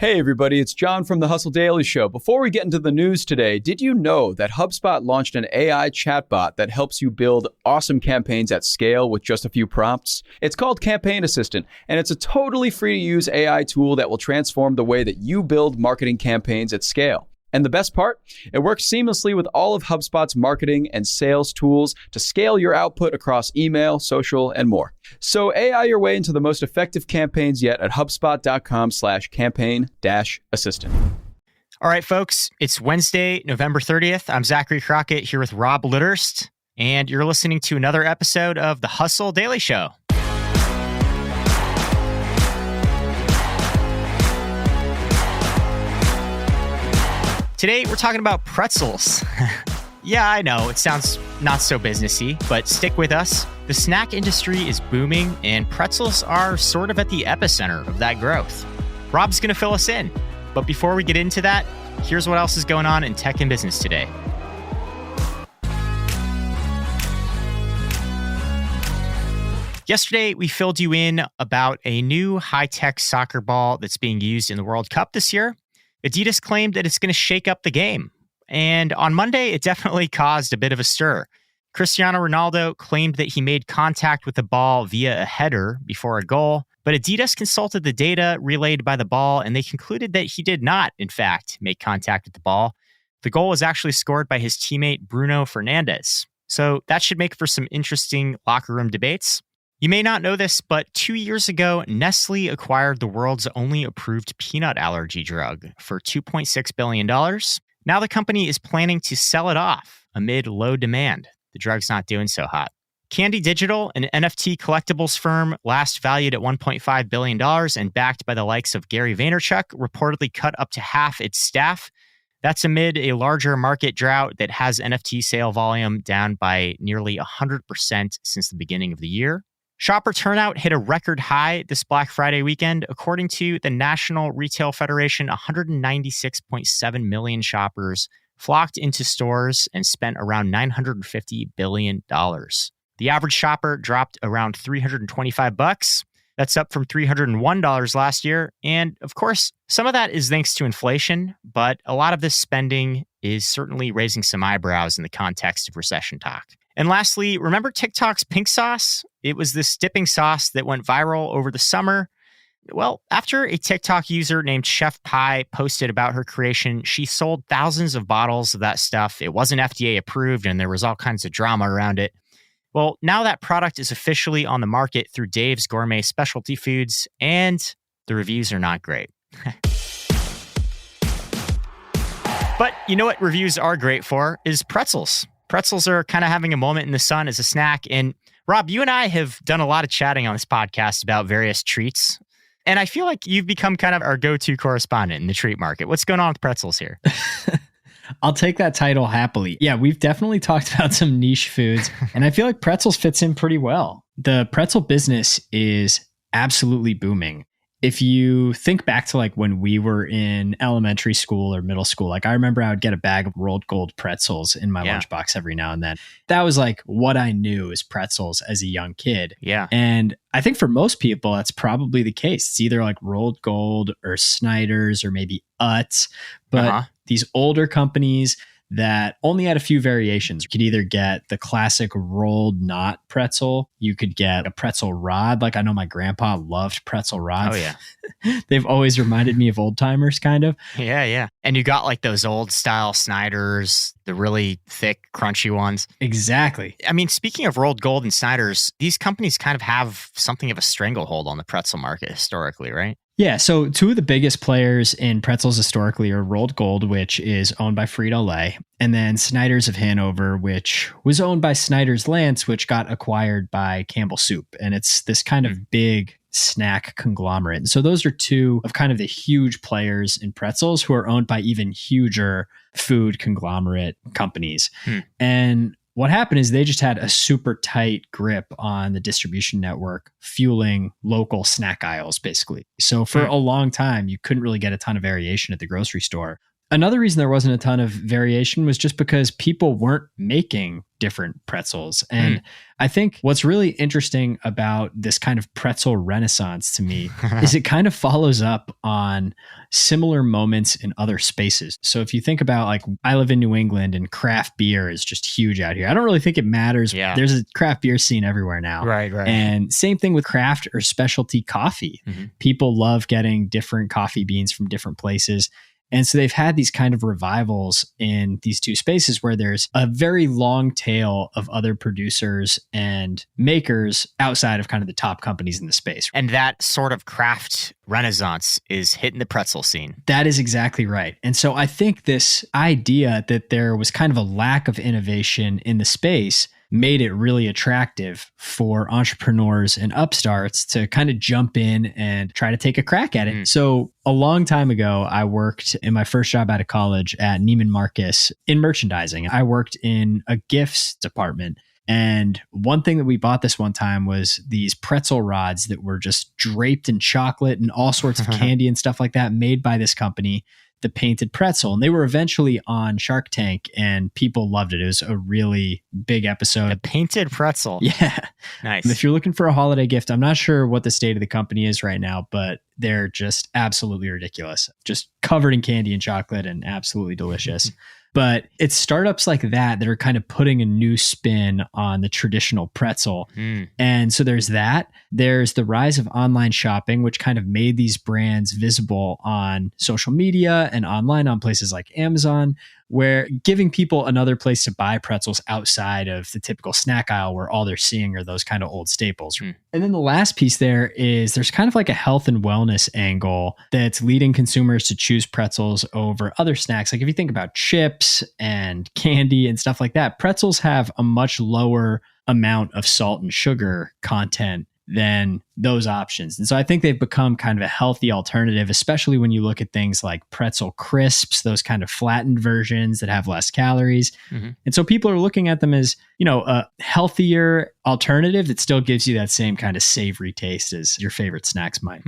Hey everybody, it's John from the Hustle Daily Show. Before we get into the news today, did you know that HubSpot launched an AI chatbot that helps you build awesome campaigns at scale with just a few prompts? It's called Campaign Assistant, and it's a totally free-to-use AI tool that will transform the way that you build marketing campaigns at scale. And the best part? It works seamlessly with all of HubSpot's marketing and sales tools to scale your output across email, social, and more. So AI your way into the most effective campaigns yet at HubSpot.com/campaign-assistant. All right, folks, it's Wednesday, November 30th. I'm Zachary Crockett here with Rob Litterst, and you're listening to another episode of the Hustle Daily Show. Today, we're talking about pretzels. Yeah, I know, it sounds not so businessy, but stick with us. The snack industry is booming, and pretzels are sort of at the epicenter of that growth. Rob's going to fill us in. But before we get into that, here's what else is going on in tech and business today. Yesterday, we filled you in about a new high-tech soccer ball that's being used in the World Cup this year. Adidas claimed that it's going to shake up the game. And on Monday, it definitely caused a bit of a stir. Cristiano Ronaldo claimed that he made contact with the ball via a header before a goal, but Adidas consulted the data relayed by the ball, and they concluded that he did not, in fact, make contact with the ball. The goal was actually scored by his teammate Bruno Fernandes. So that should make for some interesting locker room debates. You may not know this, but 2 years ago, Nestle acquired the world's only approved peanut allergy drug for $2.6 billion. Now the company is planning to sell it off amid low demand. The drug's not doing so hot. Candy Digital, an NFT collectibles firm last valued at $1.5 billion and backed by the likes of Gary Vaynerchuk, reportedly cut up to half its staff. That's amid a larger market drought that has NFT sale volume down by nearly 100% since the beginning of the year. Shopper turnout hit a record high this Black Friday weekend. According to the National Retail Federation, 196.7 million shoppers flocked into stores and spent around $950 billion. The average shopper dropped around $325. That's up from $301 last year. And of course, some of that is thanks to inflation, but a lot of this spending is certainly raising some eyebrows in the context of recession talk. And lastly, remember TikTok's pink sauce? It was this dipping sauce that went viral over the summer. Well, after a TikTok user named Chef Pie posted about her creation, she sold thousands of bottles of that stuff. It wasn't FDA approved, and there was all kinds of drama around it. Well, now that product is officially on the market through Dave's Gourmet Specialty Foods, and the reviews are not great. But you know what reviews are great for is pretzels. Pretzels are kind of having a moment in the sun as a snack. And Rob, you and I have done a lot of chatting on this podcast about various treats. And I feel like you've become kind of our go-to correspondent in the treat market. What's going on with pretzels here? I'll take that title happily. Yeah, we've definitely talked about some niche foods, and I feel like pretzels fits in pretty well. The pretzel business is absolutely booming. If you think back to like when we were in elementary school or middle school, like I remember I would get a bag of rolled gold pretzels in my lunchbox every now and then. That was like what I knew as pretzels as a young kid. Yeah. And I think for most people, that's probably the case. It's either like rolled gold or Snyder's or maybe Utz. But these older companies that only had a few variations. You could either get the classic rolled knot pretzel. You could get a pretzel rod. Like I know my grandpa loved pretzel rods. Oh, yeah. They've always reminded me of old timers, kind of. Yeah, yeah. And you got like those old style Snyder's, the really thick, crunchy ones. Exactly. I mean, speaking of rolled gold and Snyder's, these companies kind of have something of a stranglehold on the pretzel market historically, right? Yeah, so two of the biggest players in pretzels historically are Rolled Gold, which is owned by Frito-Lay, and then Snyder's of Hanover, which was owned by Snyder's Lance, which got acquired by Campbell Soup. And it's this kind of big snack conglomerate. And so those are two of kind of the huge players in pretzels who are owned by even huger food conglomerate companies. And what happened is they just had a super tight grip on the distribution network, fueling local snack aisles, basically. So for a long time, you couldn't really get a ton of variation at the grocery store Another reason there wasn't a ton of variation was just because people weren't making different pretzels. And I think what's really interesting about this kind of pretzel renaissance to me is it kind of follows up on similar moments in other spaces. So if you think about, like, I live in New England and craft beer is just huge out here. I don't really think it matters. Yeah. There's a craft beer scene everywhere now. Right. And same thing with craft or specialty coffee. People love getting different coffee beans from different places. And so they've had these kind of revivals in these two spaces where there's a very long tail of other producers and makers outside of kind of the top companies in the space. And that sort of craft renaissance is hitting the pretzel scene. That is exactly right. And so I think this idea that there was kind of a lack of innovation in the space made it really attractive for entrepreneurs and upstarts to kind of jump in and try to take a crack at it. So a long time ago, I worked in my first job out of college at Neiman Marcus in merchandising. I worked in a gifts department. And one thing that we bought this one time was these pretzel rods that were just draped in chocolate and all sorts of candy and stuff like that made by this company, the Painted Pretzel. And they were eventually on Shark Tank and people loved it. It was a really big episode. The Painted Pretzel. Yeah. Nice. And if you're looking for a holiday gift, I'm not sure what the state of the company is right now, but they're just absolutely ridiculous. Just covered in candy and chocolate and absolutely delicious. But it's startups like that are kind of putting a new spin on the traditional pretzel. And so there's that. There's the rise of online shopping, which kind of made these brands visible on social media and online on places like Amazon, where giving people another place to buy pretzels outside of the typical snack aisle where all they're seeing are those kind of old staples. And then the last piece there is there's kind of like a health and wellness angle that's leading consumers to choose pretzels over other snacks. Like if you think about chips and candy and stuff like that, pretzels have a much lower amount of salt and sugar content than those options. And so I think they've become kind of a healthy alternative, especially when you look at things like pretzel crisps, those kind of flattened versions that have less calories. And so people are looking at them as, you know, a healthier alternative that still gives you that same kind of savory taste as your favorite snacks might.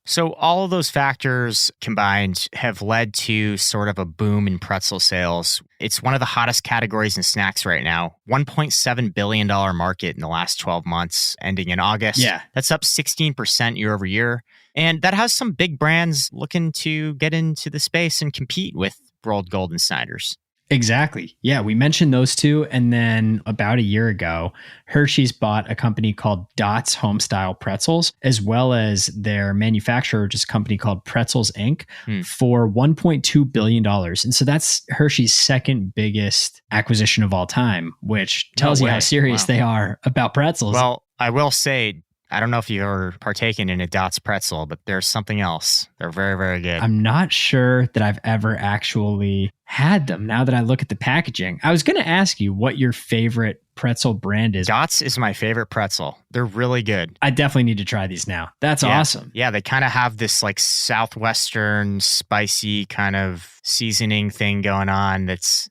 So all of those factors combined have led to sort of a boom in pretzel sales. It's one of the hottest categories in snacks right now. $1.7 billion market in the last 12 months, ending in August. Yeah. That's up 16% year over year. And that has some big brands looking to get into the space and compete with Rolled Gold and Snyder's. Exactly. Yeah, we mentioned those two. And then about a year ago, Hershey's bought a company called Dots Homestyle Pretzels, as well as their manufacturer, which is a company called Pretzels Inc., for $1.2 billion. And so that's Hershey's second biggest acquisition of all time, which tells you how serious they are about pretzels. Well, I will say, I don't know if you've ever partaken in a Dots pretzel, but there's something else. They're very, very good. I'm not sure that I've ever actually had them now that I look at the packaging. I was going to ask you what your favorite pretzel brand is. Dots is my favorite pretzel. They're really good. I definitely need to try these now. That's awesome. Yeah, they kind of have this like Southwestern spicy kind of seasoning thing going on it's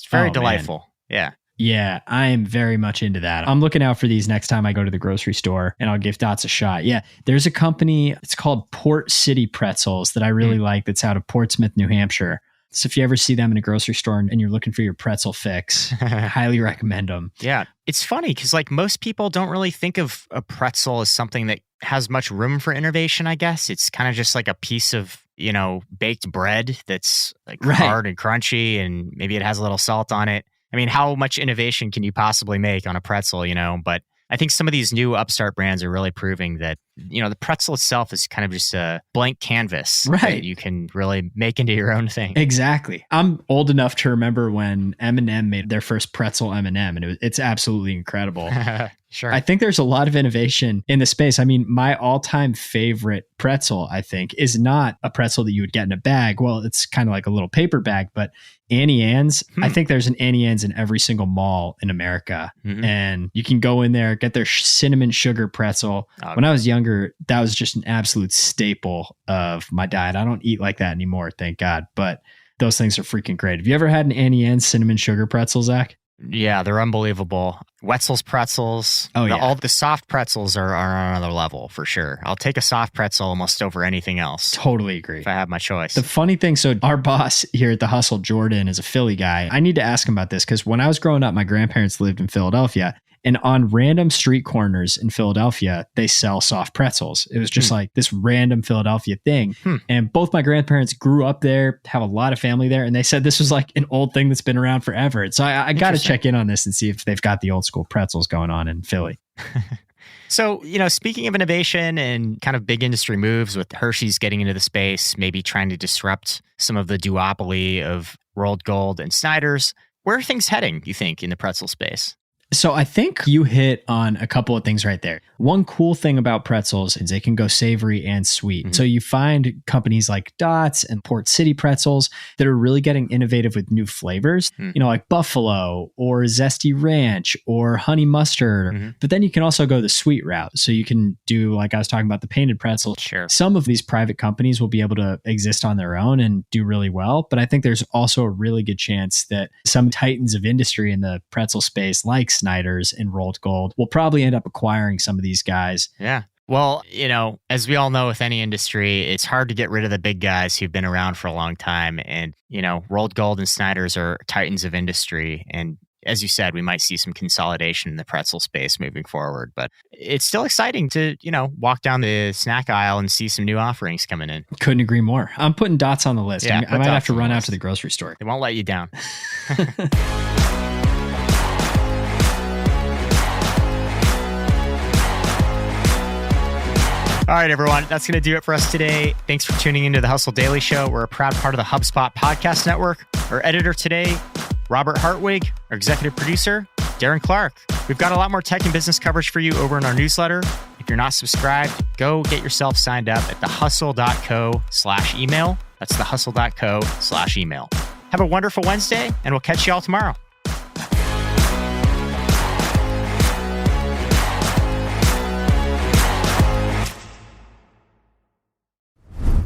very delightful. Man. Yeah, I am very much into that. I'm looking out for these next time I go to the grocery store and I'll give Dots a shot. Yeah, there's a company, it's called Port City Pretzels that I really like that's out of Portsmouth, New Hampshire. So if you ever see them in a grocery store and you're looking for your pretzel fix, I highly recommend them. Yeah, it's funny because like most people don't really think of a pretzel as something that has much room for innovation, I guess. It's kind of just like a piece of, you know, baked bread that's like hard and crunchy and maybe it has a little salt on it. I mean, how much innovation can you possibly make on a pretzel, you know? But I think some of these new upstart brands are really proving that, you know, the pretzel itself is kind of just a blank canvas that you can really make into your own thing. Exactly. I'm old enough to remember when M&M made their first pretzel M&M, and it's absolutely incredible. Sure. I think there's a lot of innovation in the space. I mean, my all-time favorite pretzel, I think, is not a pretzel that you would get in a bag. Well, it's kind of like a little paper bag, but Annie Ann's, I think there's an Annie Ann's in every single mall in America. And you can go in there, get their cinnamon sugar pretzel. When I was younger, that was just an absolute staple of my diet. I don't eat like that anymore, thank God. But those things are freaking great. Have you ever had an Annie Ann's cinnamon sugar pretzel, Zach? Yeah, they're unbelievable. Wetzel's pretzels. Oh, yeah. All the soft pretzels are on another level for sure. I'll take a soft pretzel almost over anything else. Totally agree. If I have my choice. The funny thing, so our boss here at the Hustle, Jordan, is a Philly guy. I need to ask him about this because when I was growing up, my grandparents lived in Philadelphia. And on random street corners in Philadelphia, they sell soft pretzels. It was just like this random Philadelphia thing. And both my grandparents grew up there, have a lot of family there. And they said this was like an old thing that's been around forever. And so I got to check in on this and see if they've got the old school pretzels going on in Philly. So, speaking of innovation and kind of big industry moves with Hershey's getting into the space, maybe trying to disrupt some of the duopoly of Rolled Gold and Snyder's, where are things heading, you think, in the pretzel space? So I think you hit on a couple of things right there. One cool thing about pretzels is they can go savory and sweet. Mm-hmm. So you find companies like Dots and Port City Pretzels that are really getting innovative with new flavors, like buffalo or zesty ranch or honey mustard. Mm-hmm. But then you can also go the sweet route. So you can do, like I was talking about, the painted pretzel. Sure. Some of these private companies will be able to exist on their own and do really well. But I think there's also a really good chance that some titans of industry in the pretzel space, like Snyder's and Rolled Gold, will probably end up acquiring some of these guys. Yeah. Well, as we all know with any industry, it's hard to get rid of the big guys who've been around for a long time. And, Rolled Gold and Snyder's are titans of industry. And as you said, we might see some consolidation in the pretzel space moving forward. But it's still exciting to, walk down the snack aisle and see some new offerings coming in. Couldn't agree more. I'm putting Dots on the list. Yeah, I might have to run out to the grocery store. They won't let you down. All right, everyone. That's going to do it for us today. Thanks for tuning into the Hustle Daily Show. We're a proud part of the HubSpot Podcast Network. Our editor today, Robert Hartwig. Our executive producer, Darren Clark. We've got a lot more tech and business coverage for you over in our newsletter. If you're not subscribed, go get yourself signed up at thehustle.co/email. That's thehustle.co/email. Have a wonderful Wednesday, and we'll catch you all tomorrow.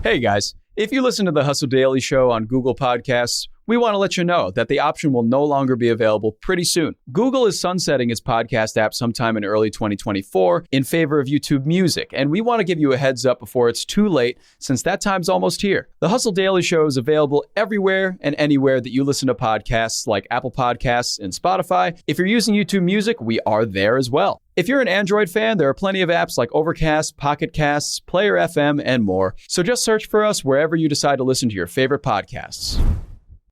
Hey guys, if you listen to the Hustle Daily Show on Google Podcasts, we want to let you know that the option will no longer be available pretty soon. Google is sunsetting its podcast app sometime in early 2024 in favor of YouTube Music, and we want to give you a heads up before it's too late, since that time's almost here. The Hustle Daily Show is available everywhere and anywhere that you listen to podcasts, like Apple Podcasts and Spotify. If you're using YouTube Music, we are there as well. If you're an Android fan, there are plenty of apps like Overcast, Pocket Casts, Player FM, and more. So just search for us wherever you decide to listen to your favorite podcasts.